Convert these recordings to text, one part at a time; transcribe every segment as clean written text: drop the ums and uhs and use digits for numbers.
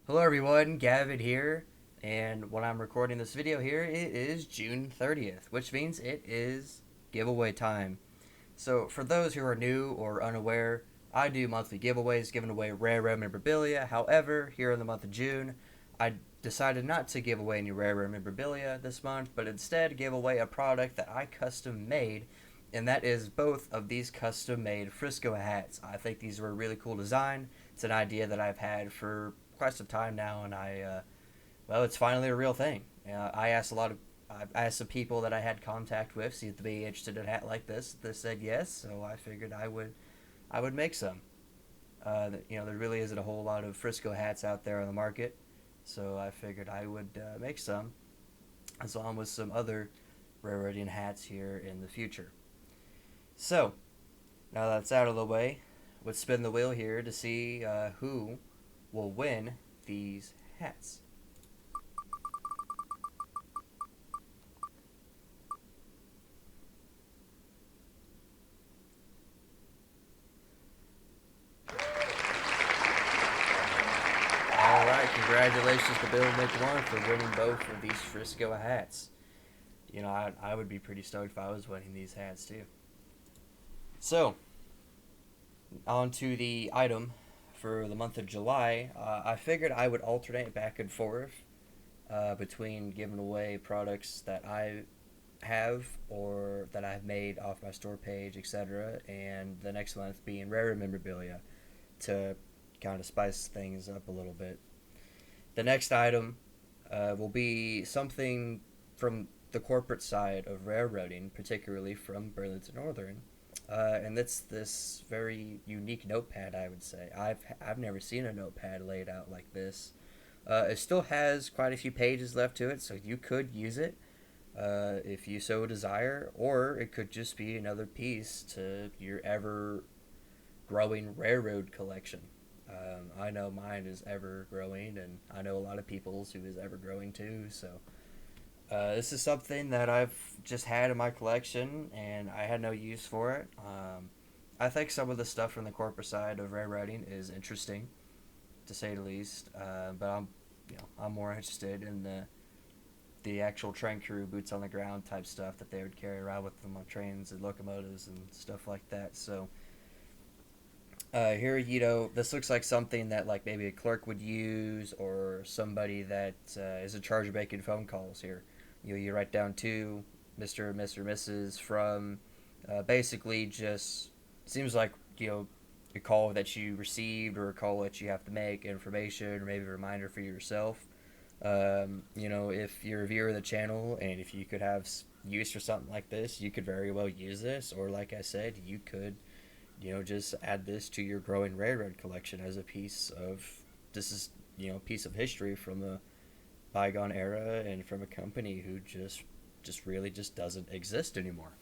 Hello everyone, Gavin here, and when I'm recording this video here, it is June 30th, which means it is giveaway time. So for those who are new or unaware, I do monthly giveaways giving away rare memorabilia. However, here in the month of June, I decided not to give away any rare memorabilia this month, but instead give away a product that I custom made, and that is both of these custom made Frisco hats. I think these were a really cool design. It's an idea that I've had for quite some time now, and well, it's finally a real thing. I asked some people that I had contact with, see if they'd be interested in a hat like this. They said yes, so I figured I would make some. There really isn't a whole lot of Frisco hats out there on the market, so I figured I would make some, as long with some other Railroadian hats here in the future. So now that's out of the way, let's spin the wheel here to see who will win these hats. Alright, congratulations to Bill McLaurin for winning both of these Frisco hats. I would be pretty stoked if I was winning these hats too. So, on to the item for the month of July. I figured I would alternate back and forth between giving away products that I have or that I've made off my store page, etc., and the next month being rare memorabilia to kind of spice things up a little bit. The next item will be something from the corporate side of railroading, particularly from Burlington Northern. And it's this very unique notepad, I would say. I've never seen a notepad laid out like this. It still has quite a few pages left to it, so you could use it if you so desire, or it could just be another piece to your ever growing railroad collection. I know mine is ever growing, and I know a lot of people's who is ever growing too. So this is something that I've just had in my collection, and I had no use for it. I think some of the stuff from the corporate side of railroading is interesting, to say the least. But I'm more interested in the actual train crew, boots on the ground type stuff that they would carry around with them on trains and locomotives and stuff like that. So here, this looks like something that like maybe a clerk would use or somebody that is in charge of making phone calls here. You write down to Mr. Mr. Mrs. from basically just seems like a call that you received or a call that you have to make, information or maybe a reminder for yourself. If you're a viewer of the channel and if you could have use for something like this, you could very well use this. Or like I said, you could just add this to your growing railroad collection as a piece of piece of history from a bygone era and from a company who just really just doesn't exist anymore.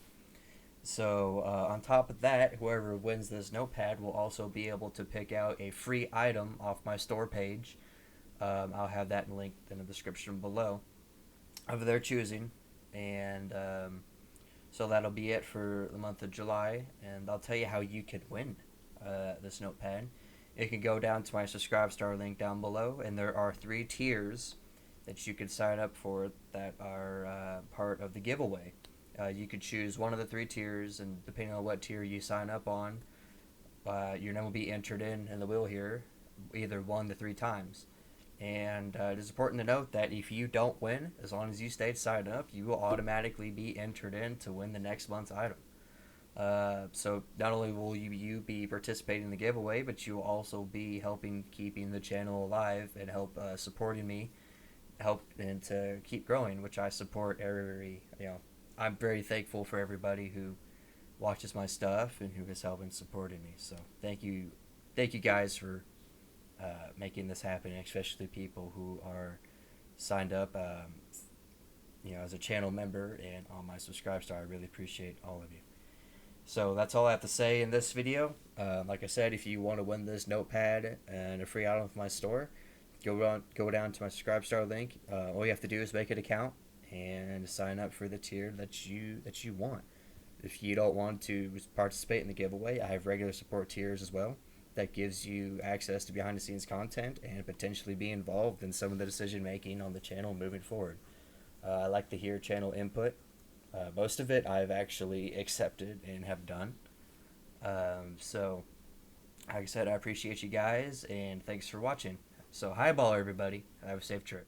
So on top of that, whoever wins this notepad will also be able to pick out a free item off my store page. I'll have that linked in the description below of their choosing, and so that'll be it for the month of July, and I'll tell you how you can win this notepad. You can go down to my subscribe star link down below, and there are 3 tiers that you could sign up for that are part of the giveaway. You could choose one of the 3 tiers, and depending on what tier you sign up on, your name will be entered in the wheel here, either 1 to 3 times. And it is important to note that if you don't win, as long as you stayed signed up, you will automatically be entered in to win the next month's item. So not only will you be participating in the giveaway, but you will also be helping keeping the channel alive and help supporting me, help and to keep growing, which I support I'm very thankful for everybody who watches my stuff and who is helping supporting me. So thank you guys for making this happen, especially people who are signed up, as a channel member and on my subscribe star. I really appreciate all of you. So that's all I have to say in this video. Like I said, if you want to win this notepad and a free item from my store, go down to my subscribe star link. All you have to do is make an account and sign up for the tier that you want. If you don't want to participate in the giveaway, I have regular support tiers as well. that gives you access to behind the scenes content and potentially be involved in some of the decision making on the channel moving forward. I like to hear channel input. Most of it I've actually accepted and have done. So, like I said, I appreciate you guys and thanks for watching. So, highball, everybody. Have a safe trip.